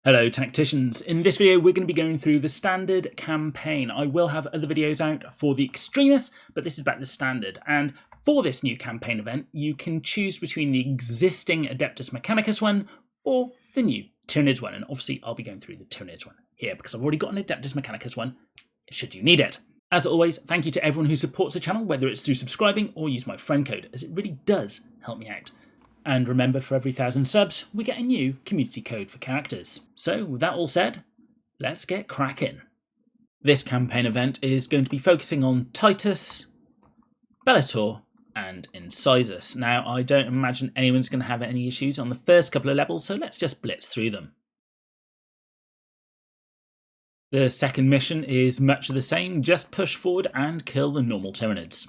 Hello tacticians, in this video we're going to be going through the standard campaign. I will have other videos out for the extremists, but this is about the standard. And for this new campaign event, you can choose between the existing Adeptus Mechanicus one or the new Tyranid one. And obviously I'll be going through the Tyranid one here because I've already got an Adeptus Mechanicus one, should you need it. As always, thank you to everyone who supports the channel, whether it's through subscribing or use my friend code, as it really does help me out. And remember, for every 1,000 subs, we get a new community code for characters. So, with that all said, let's get cracking. This campaign event is going to be focusing on Titus, Bellator, and Incisors. Now, I don't imagine anyone's going to have any issues on the first couple of levels, so let's just blitz through them. The second mission is much of the same, just push forward and kill the normal Tyranids.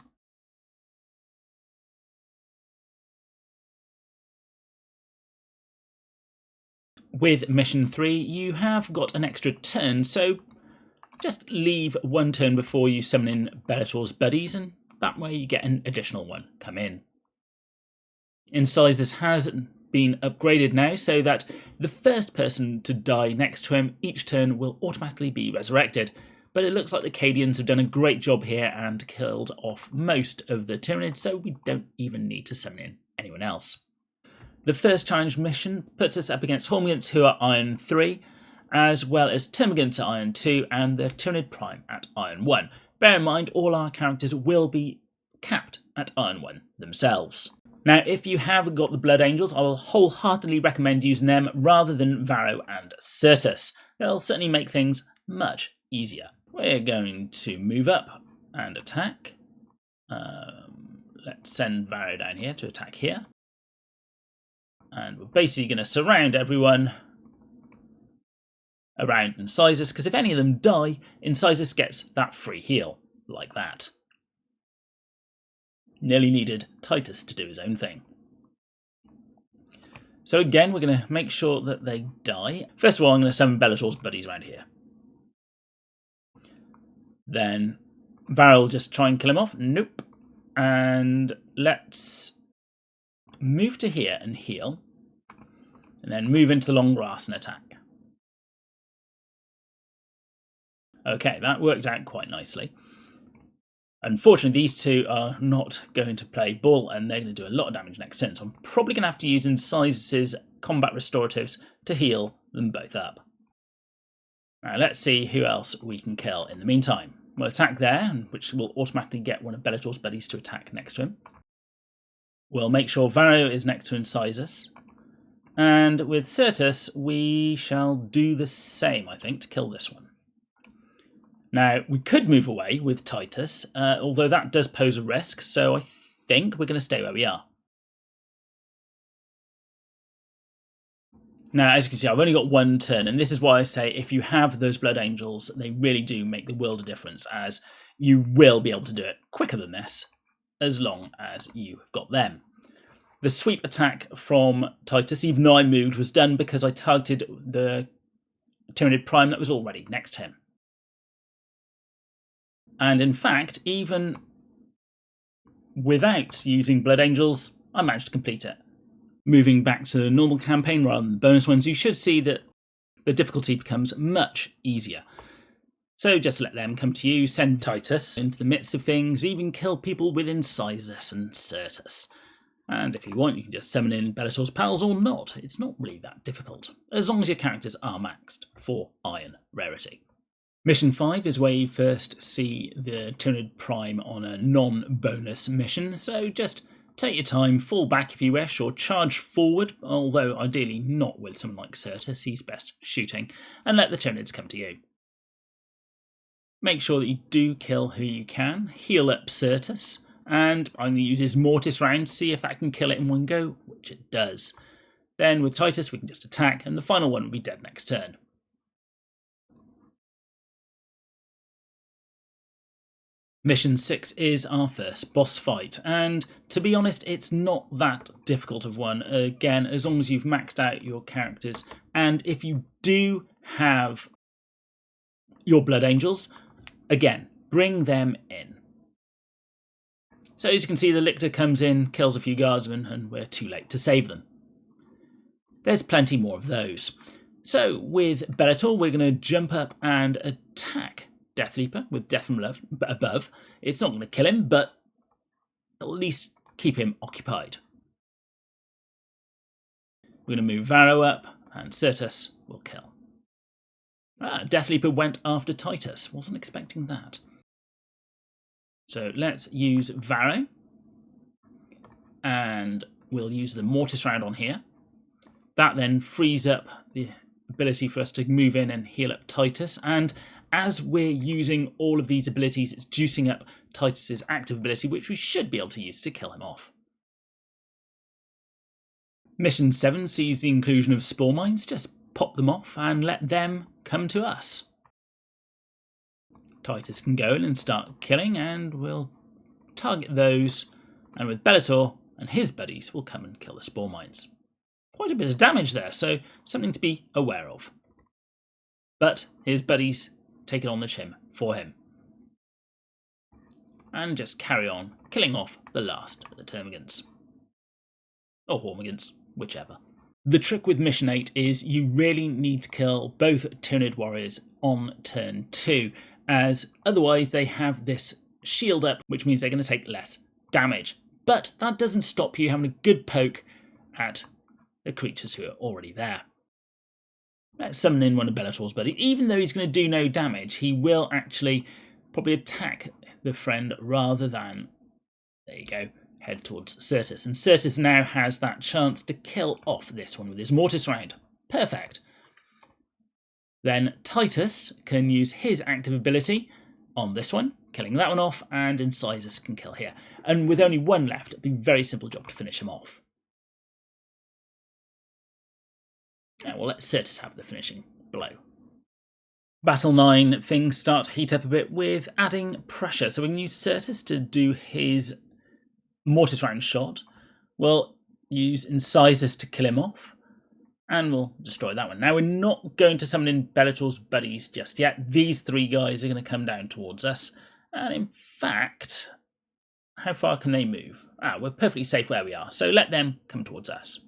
With mission 3, you have got an extra turn, so just leave one turn before you summon in Bellator's buddies, and that way you get an additional one come in. Incisors has been upgraded now so that the first person to die next to him each turn will automatically be resurrected, but it looks like the Cadians have done a great job here and killed off most of the Tyranids, so we don't even need to summon in anyone else. The first challenge mission puts us up against Hormigants, who are Iron 3, as well as Termagants at Iron 2 and the Tyranid Prime at Iron 1. Bear in mind, all our characters will be capped at Iron 1 themselves. Now, if you have got the Blood Angels, I will wholeheartedly recommend using them rather than Varro and Certus. They'll certainly make things much easier. We're going to move up and attack. Let's send Varro down here to attack here. And we're basically going to surround everyone around Incisors, because if any of them die, Incisors gets that free heal, like that. Nearly needed Titus to do his own thing. So again, we're going to make sure that they die. First of all, I'm going to summon Bellator's buddies around here. Then Varro will just try and kill him off. Nope. And let's move to here and heal, and then move into the long grass and attack. Okay, that worked out quite nicely. Unfortunately, these two are not going to play ball, and they're going to do a lot of damage next turn, so I'm probably going to have to use Incisors' combat restoratives to heal them both up. Now, let's see who else we can kill in the meantime. We'll attack there, which will automatically get one of Bellator's buddies to attack next to him. We'll make sure Varro is next to Incisors. And with Certus, we shall do the same, I think, to kill this one. Now, we could move away with Titus, although that does pose a risk, so I think we're going to stay where we are. Now, as you can see, I've only got one turn, and this is why I say if you have those Blood Angels, they really do make the world of difference, as you will be able to do it quicker than this, as long as you've got them. The sweep attack from Titus, even though I moved, was done because I targeted the Tyranid Prime that was already next to him. And in fact, even without using Blood Angels, I managed to complete it. Moving back to the normal campaign rather than the bonus ones, you should see that the difficulty becomes much easier. So just let them come to you, send Titus into the midst of things, even kill people with Incisors and Certus. And if you want, you can just summon in Bellator's pals or not. It's not really that difficult, as long as your characters are maxed for Iron rarity. Mission 5 is where you first see the Tyranid Prime on a non-bonus mission, so just take your time, fall back if you wish, or charge forward, although ideally not with someone like Certus, he's best shooting, and let the Tyranids come to you. Make sure that you do kill who you can, heal up Certus, and I'm going to use his Mortis round to see if that can kill it in one go, which it does. Then with Titus we can just attack, and the final one will be dead next turn. Mission 6 is our first boss fight, and to be honest, it's not that difficult of one, again, as long as you've maxed out your characters, and if you do have your Blood Angels, again, bring them in. So as you can see, the Lictor comes in, kills a few guardsmen, and we're too late to save them. There's plenty more of those. So with Bellator, we're going to jump up and attack Deathleaper with Death from above. It's not going to kill him, but at least keep him occupied. We're going to move Varro up, and Certus will kill. Deathleaper went after Titus. Wasn't expecting that. So let's use Varro. And we'll use the Mortis round on here. That then frees up the ability for us to move in and heal up Titus. And as we're using all of these abilities, it's juicing up Titus's active ability, which we should be able to use to kill him off. Mission 7 sees the inclusion of Spore Mines. Just pop them off and let them come to us. Titus can go in and start killing, and we'll target those, and with Bellator and his buddies will come and kill the Spore Mines. Quite a bit of damage there, so something to be aware of. But his buddies take it on the chin for him. And just carry on killing off the last of the Termagants. Or Hormigants, whichever. The trick with Mission 8 is you really need to kill both Tyranid warriors on turn 2, as otherwise they have this shield up, which means they're going to take less damage. But that doesn't stop you having a good poke at the creatures who are already there. Let's summon in one of Bellator's buddies. Even though he's going to do no damage, he will actually probably attack the friend rather than, there you go, head towards Certus. And Certus now has that chance to kill off this one with his Mortis round. Perfect. Then Titus can use his active ability on this one, killing that one off, and Incisors can kill here. And with only one left, it'll be a very simple job to finish him off. Now we'll let Certus have the finishing blow. Battle 9, things start to heat up a bit with adding pressure. So we can use Certus to do his Mortis round shot. We'll use Incisors to kill him off, and we'll destroy that one. Now we're not going to summon in Bellator's buddies just yet. These three guys are going to come down towards us. And in fact, how far can they move? We're perfectly safe where we are, so let them come towards us.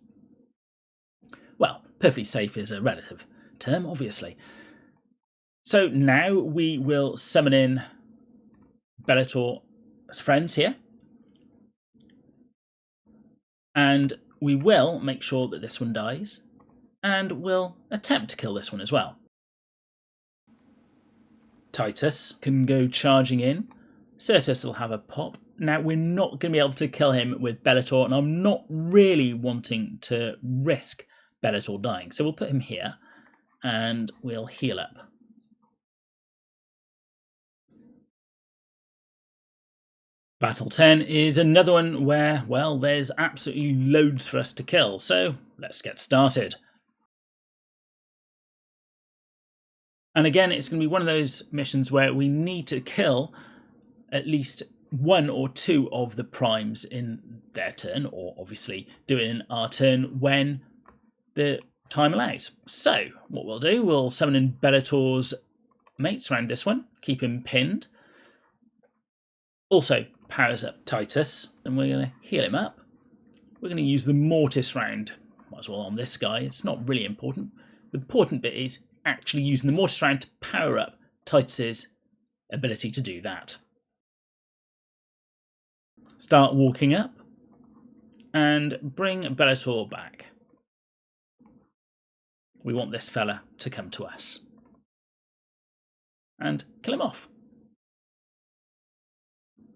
Well, perfectly safe is a relative term, obviously. So now we will summon in Bellator's friends here. And we will make sure that this one dies. And we'll attempt to kill this one as well. Titus can go charging in. Certus will have a pop. Now, we're not going to be able to kill him with Bellator, and I'm not really wanting to risk Bellator dying. So we'll put him here, and we'll heal up. Battle 10 is another one where, well, there's absolutely loads for us to kill. So let's get started. And again, it's going to be one of those missions where we need to kill at least one or two of the primes in their turn, or obviously do it in our turn when the time allows. So what we'll do, we'll summon in Bellator's mates around this one, keep him pinned. Also powers up Titus, and we're going to heal him up. We're going to use the Mortis round, might as well on this guy. It's not really important. The important bit is actually using the Mortis round to power up Titus's ability to do that. Start walking up and bring Bellator back. We want this fella to come to us and kill him off.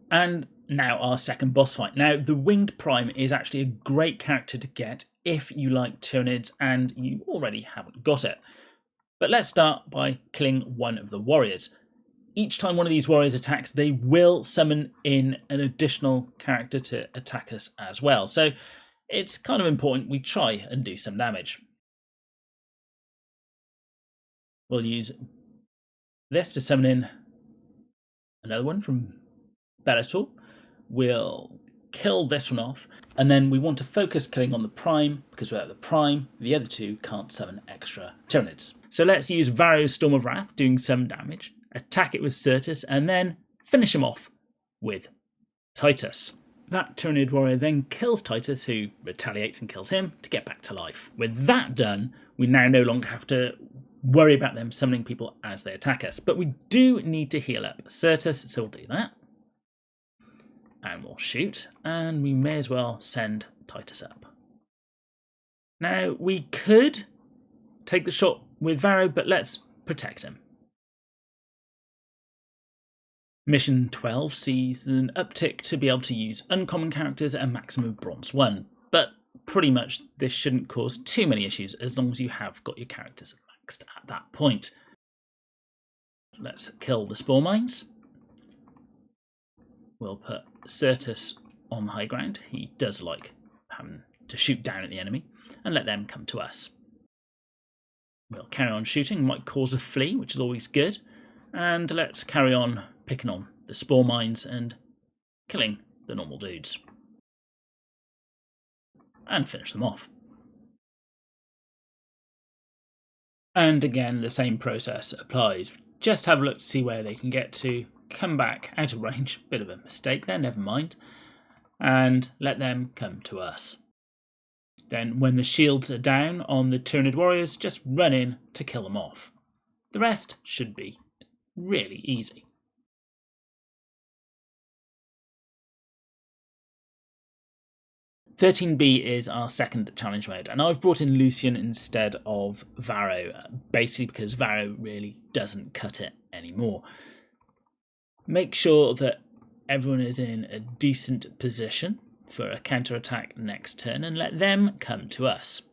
And now our second boss fight. Now, the Winged Prime is actually a great character to get if you like Tyranids and you already haven't got it. But let's start by killing one of the warriors. Each time one of these warriors attacks, they will summon in an additional character to attack us as well. So it's kind of important we try and do some damage. We'll use this to summon in another one from Bellator. We'll kill this one off, and then we want to focus killing on the Prime, because without the Prime, the other two can't summon extra Tyranids. So let's use Varro's Storm of Wrath, doing some damage, attack it with Certus, and then finish him off with Titus. That Tyranid warrior then kills Titus, who retaliates and kills him to get back to life. With that done, we now no longer have to worry about them summoning people as they attack us. But we do need to heal up Certus, so we'll do that. And we'll shoot, and we may as well send Titus up. Now, we could take the shot with Varro, but let's protect him. Mission 12 sees an uptick to be able to use uncommon characters at a maximum of Bronze 1, but pretty much this shouldn't cause too many issues as long as you have got your characters maxed at that point. Let's kill the Spore Mines. We'll put Certus on the high ground. He does like having to shoot down at the enemy, and let them come to us. We'll carry on shooting, might cause a flee, which is always good, and let's carry on picking on the Spore Mines and killing the normal dudes. And finish them off. And again, the same process applies. Just have a look to see where they can get to, come back out of range, bit of a mistake there, never mind, and let them come to us. Then when the shields are down on the Tyranid warriors, just run in to kill them off. The rest should be really easy. "13B is our second challenge mode, and I've brought in Lucian instead of Varro, basically because Varro really doesn't cut it anymore. Make sure that everyone is in a decent position for a counter-attack next turn and let them come to us.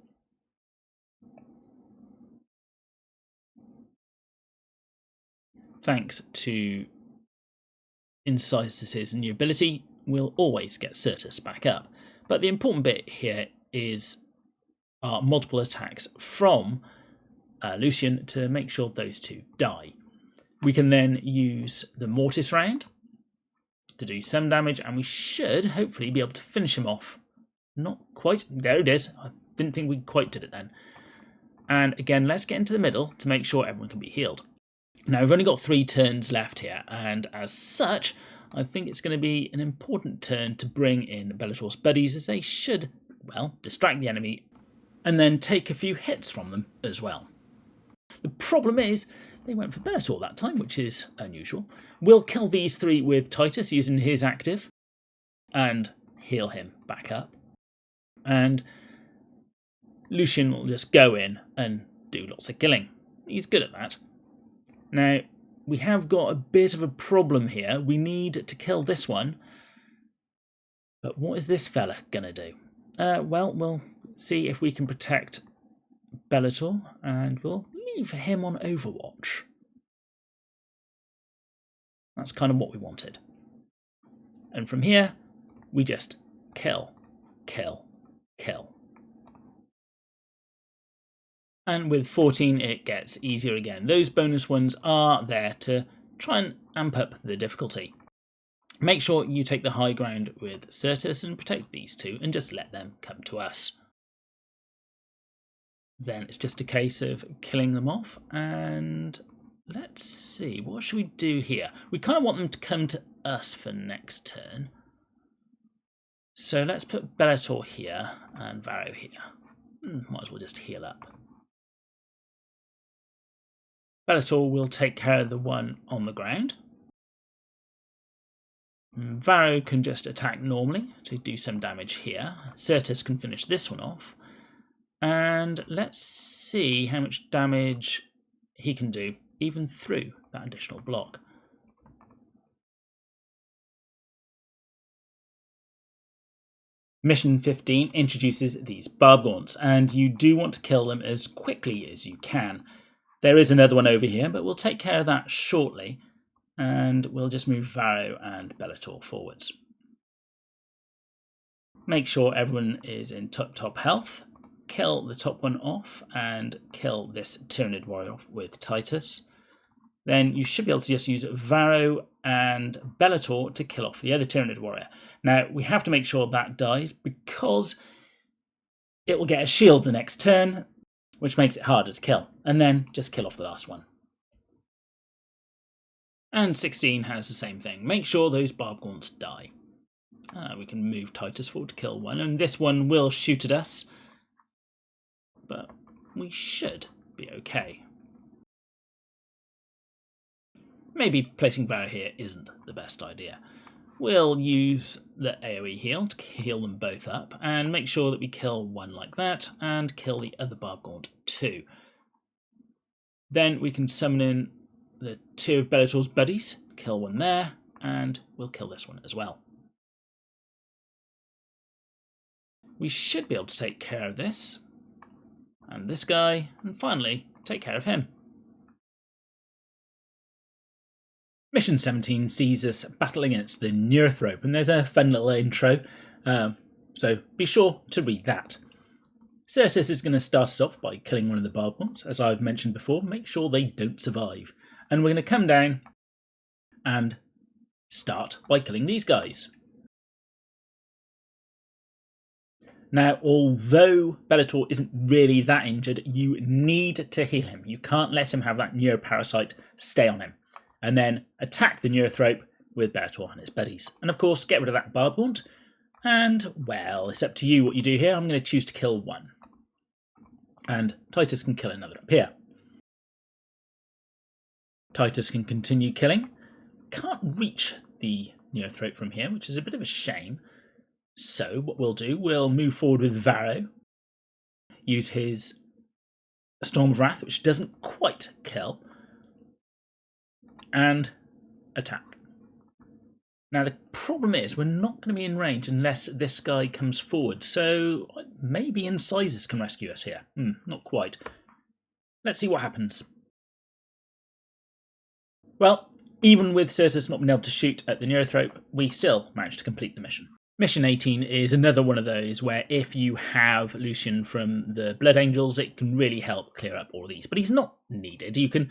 Thanks to Incisis's new ability, we'll always get Certus back up. But the important bit here is our multiple attacks from Lucian to make sure those two die. We can then use the Mortis round to do some damage, and we should hopefully be able to finish him off. Not quite. There it is. I didn't think we quite did it then. And again, let's get into the middle to make sure everyone can be healed. Now, we've only got 3 turns left here, and as such, I think it's going to be an important turn to bring in Bellator's buddies, as they should, well, distract the enemy and then take a few hits from them as well. The problem is, they went for Bellator that time, which is unusual. We'll kill these 3 with Titus using his active and heal him back up. And Lucian will just go in and do lots of killing. He's good at that. Now, we have got a bit of a problem here. We need to kill this one. But what is this fella going to do? Well, we'll see if we can protect Bellator, and we'll leave him on Overwatch. That's kind of what we wanted. And from here, we just kill, kill, kill. And with 14, it gets easier again. Those bonus ones are there to try and amp up the difficulty. Make sure you take the high ground with Certus and protect these 2 and just let them come to us. Then it's just a case of killing them off, and let's see, what should we do here? We kind of want them to come to us for next turn. So let's put Bellator here and Varro here. Might as well just heal up. Bellator will take care of the one on the ground. Varro can just attack normally to do some damage here. Certus can finish this one off. And let's see how much damage he can do, even through that additional block. Mission 15 introduces these Barbgaunts, and you do want to kill them as quickly as you can. There is another one over here, but we'll take care of that shortly, and we'll just move Varro and Bellator forwards. Make sure everyone is in top health. Kill the top one off and kill this Tyranid warrior with Titus. Then you should be able to just use Varro and Bellator to kill off the other Tyranid warrior. Now, we have to make sure that dies because it will get a shield the next turn, which makes it harder to kill. And then just kill off the last one. And 16 has the same thing. Make sure those Barbgaunts die. We can move Titus forward to kill one, and this one will shoot at us. But we should be okay. Maybe placing Varro here isn't the best idea. We'll use the AoE heal to heal them both up and make sure that we kill one like that and kill the other Barbgaunt too. Then we can summon in the two of Bellator's buddies, kill one there, and we'll kill this one as well. We should be able to take care of this, and this guy, and finally take care of him. Mission 17 sees us battling against the Neurothrope, and there's a fun little intro, so be sure to read that. Certus is going to start us off by killing one of the Barbgaunts, as I've mentioned before. Make sure they don't survive. And we're going to come down and start by killing these guys. Now, although Bellator isn't really that injured, you need to heal him. You can't let him have that neuroparasite stay on him. And then attack the Neurothrope with Bellator and his buddies. And of course, get rid of that Barbgaunt. And, well, it's up to you what you do here. I'm going to choose to kill one. And Titus can kill another up here. Titus can continue killing. Can't reach the Neurothrope from here, which is a bit of a shame. So what we'll do, we'll move forward with Varro. Use his Storm of Wrath, which doesn't quite kill. And attack. Now the problem is we're not going to be in range unless this guy comes forward, so maybe Incisors can rescue us here. Not quite. Let's see what happens. Well, even with Certus not being able to shoot at the Neurothrope, we still managed to complete the mission. Mission 18 is another one of those where if you have Lucian from the Blood Angels, it can really help clear up all of these, but he's not needed. You can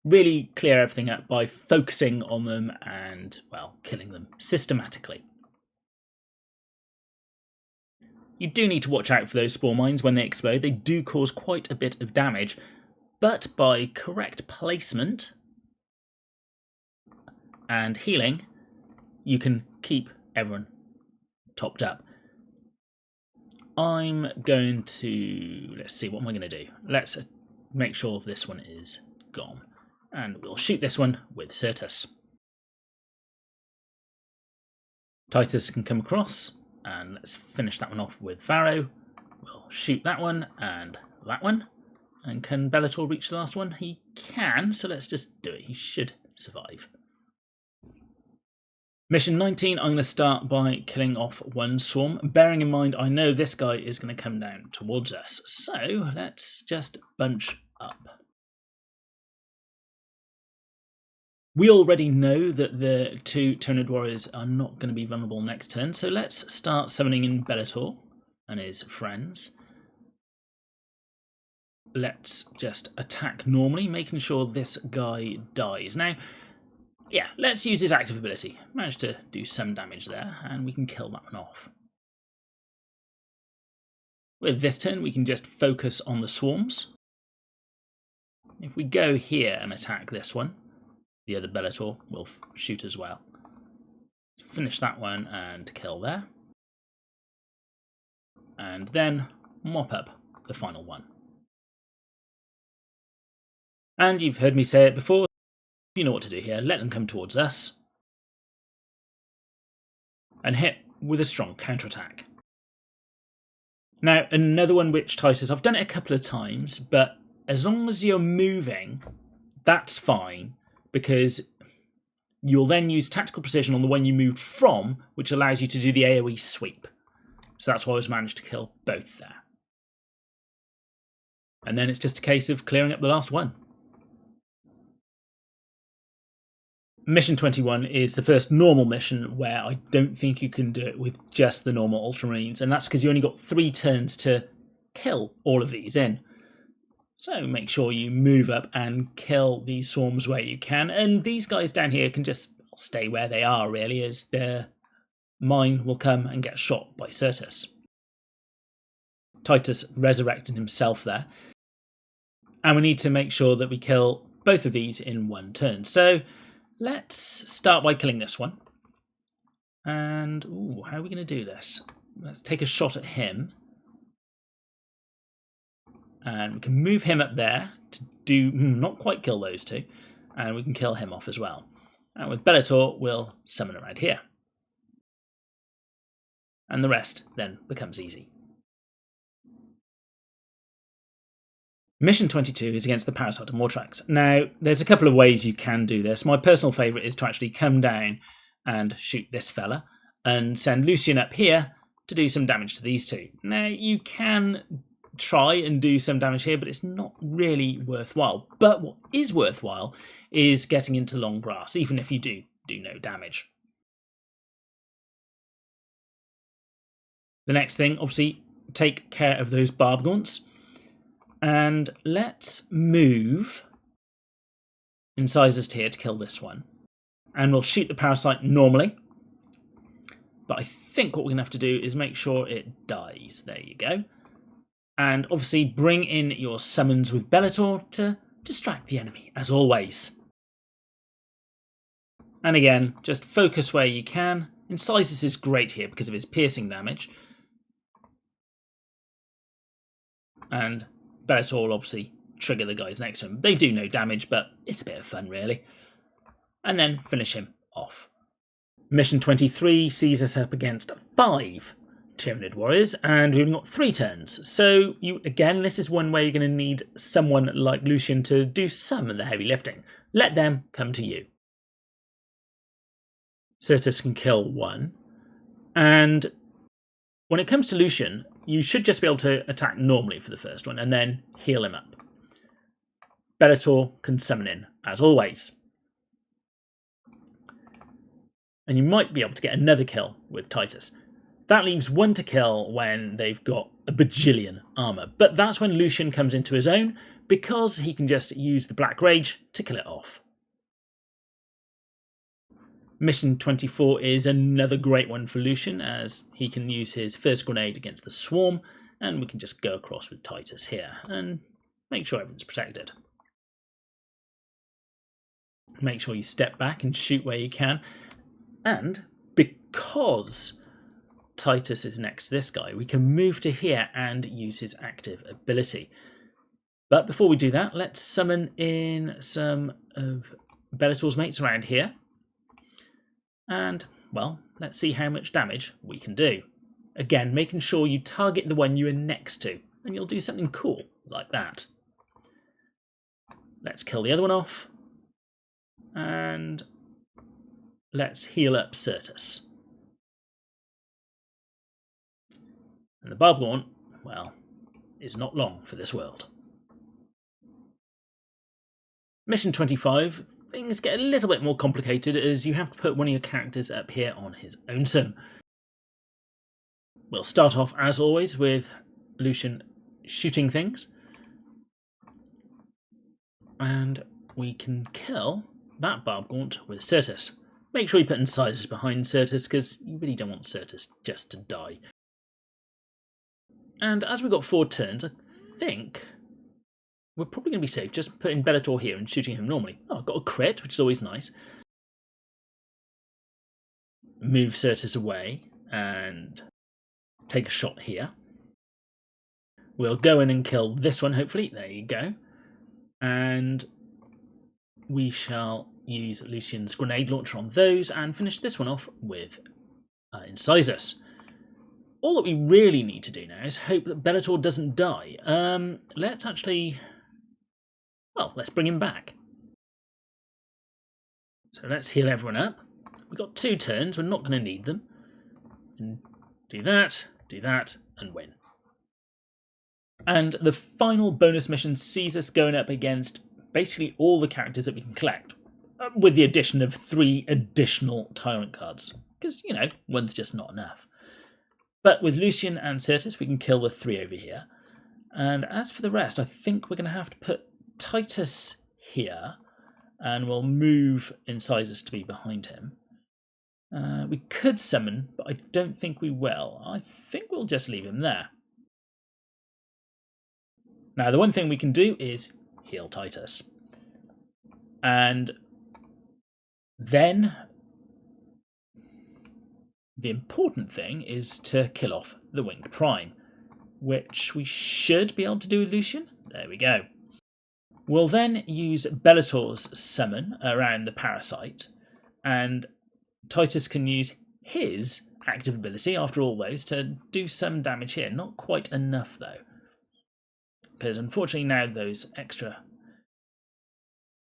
really clear everything up by focusing on them and, well, killing them systematically. You do need to watch out for those spore mines when they explode. They do cause quite a bit of damage, but by correct placement and healing, you can keep everyone topped up. I'm going to, let's see, what am I going to do? Let's make sure this one is gone. And we'll shoot this one with Certus. Titus can come across, and let's finish that one off with Varro. We'll shoot that one and that one. And can Bellator reach the last one? He can, so let's just do it. He should survive. Mission 19, I'm going to start by killing off one swarm. Bearing in mind, I know this guy is going to come down towards us. So let's just bunch up. We already know that the two Tyranid warriors are not going to be vulnerable next turn, so let's start summoning in Bellator and his friends. Let's just attack normally, making sure this guy dies. Now, yeah, let's use his active ability. Managed to do some damage there, and we can kill that one off. With this turn, we can just focus on the swarms. If we go here and attack this one, the other Bellator will shoot as well. Finish that one and kill there. And then mop up the final one. And you've heard me say it before, you know what to do here. Let them come towards us. And hit with a strong counterattack. Now, another one which Titus, I've done it a couple of times, but as long as you're moving, that's fine. Because you'll then use tactical precision on the one you moved from, which allows you to do the AoE sweep. So that's why I was managed to kill both there. And then it's just a case of clearing up the last one. Mission 21 is the first normal mission where I don't think you can do it with just the normal Ultramarines, and that's because you only got 3 turns to kill all of these in. So make sure you move up and kill these swarms where you can. And these guys down here can just stay where they are, really, as their mine will come and get shot by Certus. Titus resurrected himself there. And we need to make sure that we kill both of these in one turn. So let's start by killing this one. And, how are we going to do this? Let's take a shot at him. And we can move him up there to do, not quite kill those two. And we can kill him off as well. And with Bellator, we'll summon around here. And the rest then becomes easy. Mission 22 is against the Parasite of Mortrax. Now, there's a couple of ways you can do this. My personal favourite is to actually come down and shoot this fella and send Lucian up here to do some damage to these two. Now, you can try and do some damage here, but it's not really worthwhile. But what is worthwhile is getting into long grass, even if you do no damage. The next thing, obviously, take care of those barb gaunts. And let's move incisors here to kill this one. And we'll shoot the parasite normally. But I think what we're going to have to do is make sure it dies. There you go. And obviously bring in your summons with Bellator to distract the enemy, as always. And again, just focus where you can. Incisors is great here because of his piercing damage. And Bellator will obviously trigger the guys next to him. They do no damage, but it's a bit of fun, really. And then finish him off. Mission 23 sees us up against 5 Tyranid warriors, and we've got 3 turns. So, again, this is one where you're going to need someone like Lucian to do some of the heavy lifting. Let them come to you. Certus can kill 1. And when it comes to Lucian, you should just be able to attack normally for the first one and then heal him up. Bellator can summon in, as always. And you might be able to get another kill with Titus. That leaves 1 to kill when they've got a bajillion armour. But that's when Lucian comes into his own, because he can just use the Black Rage to kill it off. Mission 24 is another great one for Lucian, as he can use his first grenade against the swarm, and we can just go across with Titus here and make sure everyone's protected. Make sure you step back and shoot where you can. And because Titus is next to this guy, we can move to here and use his active ability. But before we do that, let's summon in some of Bellator's mates around here. And, well, let's see how much damage we can do. Again, making sure you target the one you are next to, and you'll do something cool like that. Let's kill the other one off. And let's heal up Certus. And the barb gaunt, well, is not long for this world. Mission 25, things get a little bit more complicated as you have to put one of your characters up here on his own sim. We'll start off, as always, with Lucian shooting things. And we can kill that barb gaunt with Certus. Make sure you put incisors behind Certus, because you really don't want Certus just to die. And as we've got 4 turns, I think we're probably going to be safe just putting Bellator here and shooting him normally. Oh, I've got a crit, which is always nice. Move Certus away and take a shot here. We'll go in and kill this one, hopefully. There you go. And we shall use Lucian's grenade launcher on those and finish this one off with incisors. All that we really need to do now is hope that Bellator doesn't die. Let's actually... Well, let's bring him back. So let's heal everyone up. We've got 2 turns, we're not going to need them. And do that, and win. And the final bonus mission sees us going up against basically all the characters that we can collect, with the addition of 3 additional Tyrant cards, because, you know, one's just not enough. But with Lucian and Certus, we can kill the 3 over here. And as for the rest, I think we're going to have to put Titus here, and we'll move Incisors to be behind him. We could summon, but I don't think we will. I think we'll just leave him there. Now, the one thing we can do is heal Titus. And then the important thing is to kill off the Winged Prime, which we should be able to do with Lucian. There we go. We'll then use Bellator's summon around the parasite, and Titus can use his active ability after all those to do some damage here. Not quite enough though, because unfortunately now those extra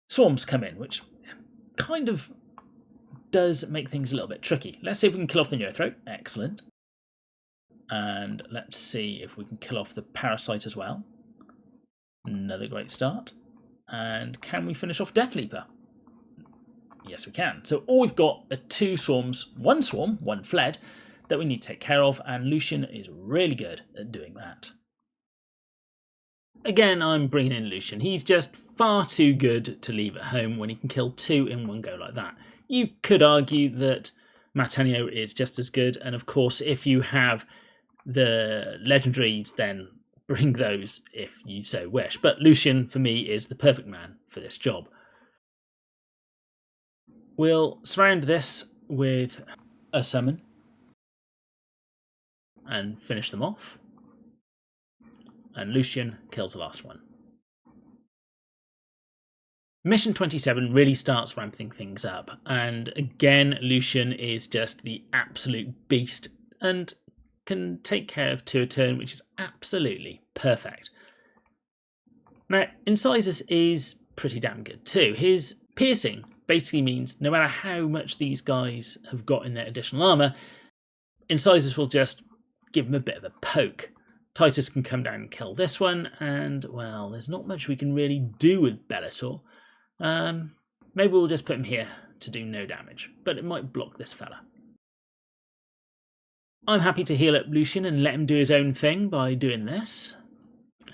swarms come in, which kind of does make things a little bit tricky. Let's see if we can kill off the Neurothrope. Excellent. And let's see if we can kill off the parasite as well. Another great start. And can we finish off Death Leaper? Yes, we can. So all we've got are 2 swarms, 1 swarm, 1 fled, that we need to take care of, and Lucian is really good at doing that. Again, I'm bringing in Lucian. He's just far too good to leave at home when he can kill 2 in one go like that. You could argue that Matanio is just as good, and of course, if you have the legendaries, then bring those if you so wish. But Lucian, for me, is the perfect man for this job. We'll surround this with a summon and finish them off. And Lucian kills the last one. Mission 27 really starts ramping things up, and again Lucian is just the absolute beast and can take care of 2 a turn, which is absolutely perfect. Now, Incisors is pretty damn good too. His piercing basically means no matter how much these guys have got in their additional armour, Incisors will just give him a bit of a poke. Titus can come down and kill this one, and well, there's not much we can really do with Bellator. Maybe we'll just put him here to do no damage, but it might block this fella. I'm happy to heal up Lucian and let him do his own thing by doing this.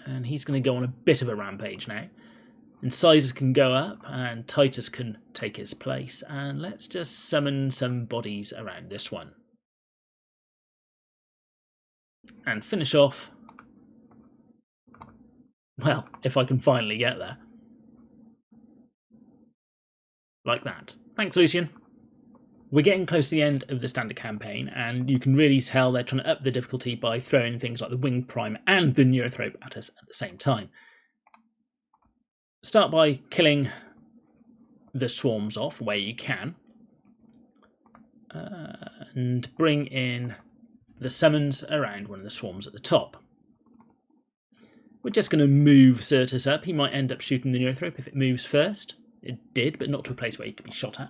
And he's going to go on a bit of a rampage now. Incisors can go up and Titus can take his place. And let's just summon some bodies around this one. And finish off. Well, if I can finally get there. Like that. Thanks, Lucian. We're getting close to the end of the standard campaign, and you can really tell they're trying to up the difficulty by throwing things like the Winged Prime and the Neurothrope at us at the same time. Start by killing the swarms off where you can, and bring in the summons around one of the swarms at the top. We're just going to move Certus up. He might end up shooting the Neurothrope if it moves first. It did, but not to a place where he could be shot at.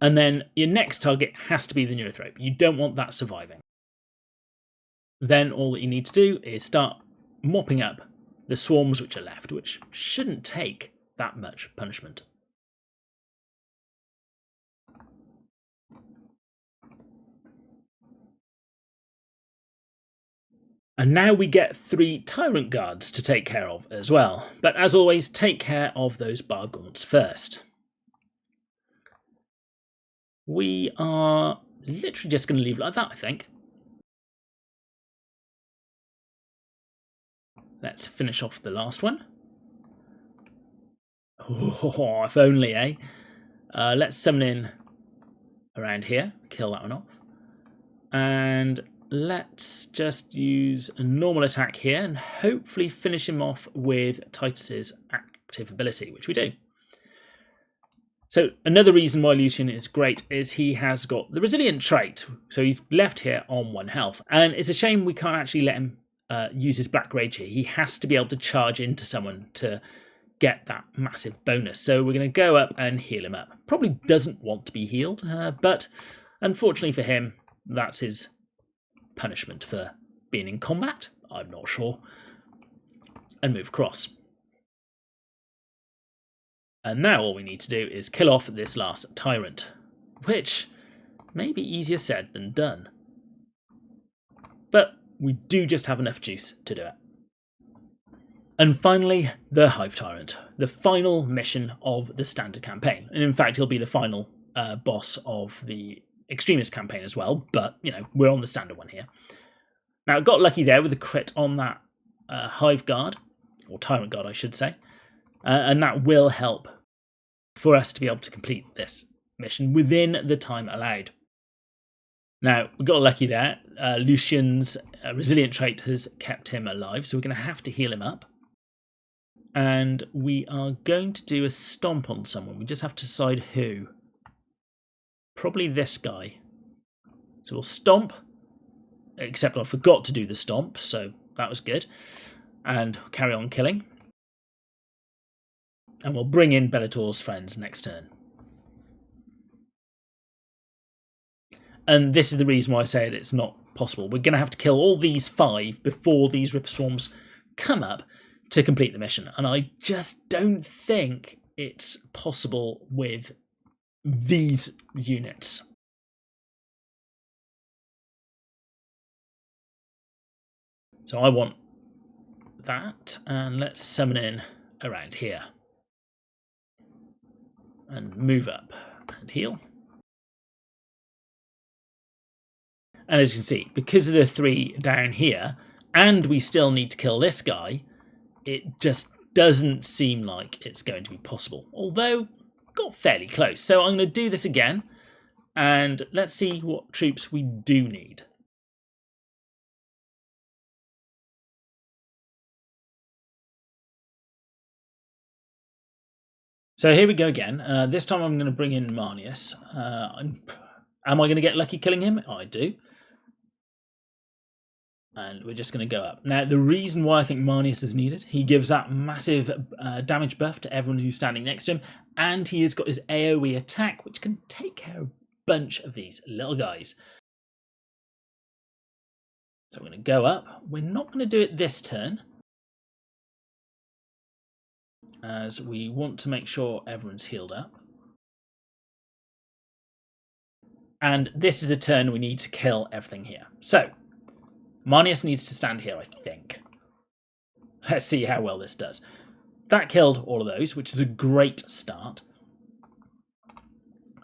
And then your next target has to be the Neurothrope. You don't want that surviving. Then all that you need to do is start mopping up the swarms which are left, which shouldn't take that much punishment. And now we get 3 Tyrant Guards to take care of as well. But as always, take care of those Bargaunts first. We are literally just going to leave it like that, I think. Let's finish off the last one. Oh, if only, eh? Let's summon in around here. Kill that one off. And let's just use a normal attack here and hopefully finish him off with Titus's active ability, which we do. So another reason why Lucian is great is he has got the resilient trait. So he's left here on 1 health. And it's a shame we can't actually let him use his Black Rage here. He has to be able to charge into someone to get that massive bonus. So we're going to go up and heal him up. Probably doesn't want to be healed, but unfortunately for him, that's his punishment for being in combat. I'm not sure. And move across. And now all we need to do is kill off this last Tyrant, which may be easier said than done. But we do just have enough juice to do it. And finally, the Hive Tyrant, the final mission of the standard campaign. And in fact, he'll be the final boss of the Extremist campaign as well, but, you know, we're on the standard one here. Now, I got lucky there with the crit on that Hive Guard, or Tyrant Guard, I should say. And that will help for us to be able to complete this mission within the time allowed. Now, we got lucky there. Lucian's resilient trait has kept him alive, so we're going to have to heal him up. And we are going to do a stomp on someone. We just have to decide who. Probably this guy. So we'll stomp, except I forgot to do the stomp, so that was good. And carry on killing. And we'll bring in Bellator's friends next turn. And this is the reason why I said it's not possible. We're going to have to kill all these 5 before these Ripper Swarms come up to complete the mission. And I just don't think it's possible with these units. So I want that, and let's summon in around here. And move up and heal. And as you can see, because of the 3 down here, and we still need to kill this guy, it just doesn't seem like it's going to be possible. Although, got fairly close. So I'm going to do this again, and let's see what troops we do need. So here we go again. This time I'm going to bring in Marnius. Am I going to get lucky killing him? I do. And we're just going to go up. Now, the reason why I think Marnius is needed, he gives that massive damage buff to everyone who's standing next to him, and he has got his AoE attack, which can take care of a bunch of these little guys. So we're going to go up. We're not going to do it this turn, as we want to make sure everyone's healed up. And this is the turn we need to kill everything here. So, Marnius needs to stand here, I think. Let's see how well this does. That killed all of those, which is a great start.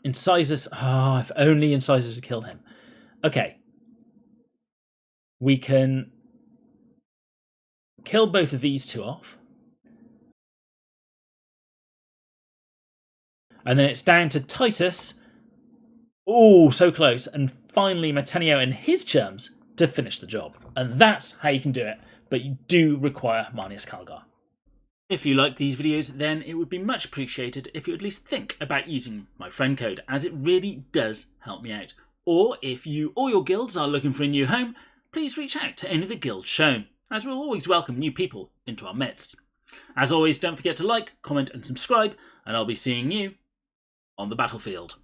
Incisors. Oh, if only Incisors had killed him. Okay. We can kill both of these 2 off. And then it's down to Titus. Oh, so close. And finally, Matenio and his chums to finish the job. And that's how you can do it. But you do require Marnius Calgar. If you like these videos, then it would be much appreciated if you at least think about using my friend code, as it really does help me out. Or if you or your guilds are looking for a new home, please reach out to any of the guilds shown, as we'll always welcome new people into our midst. As always, don't forget to like, comment and subscribe, and I'll be seeing you on the battlefield.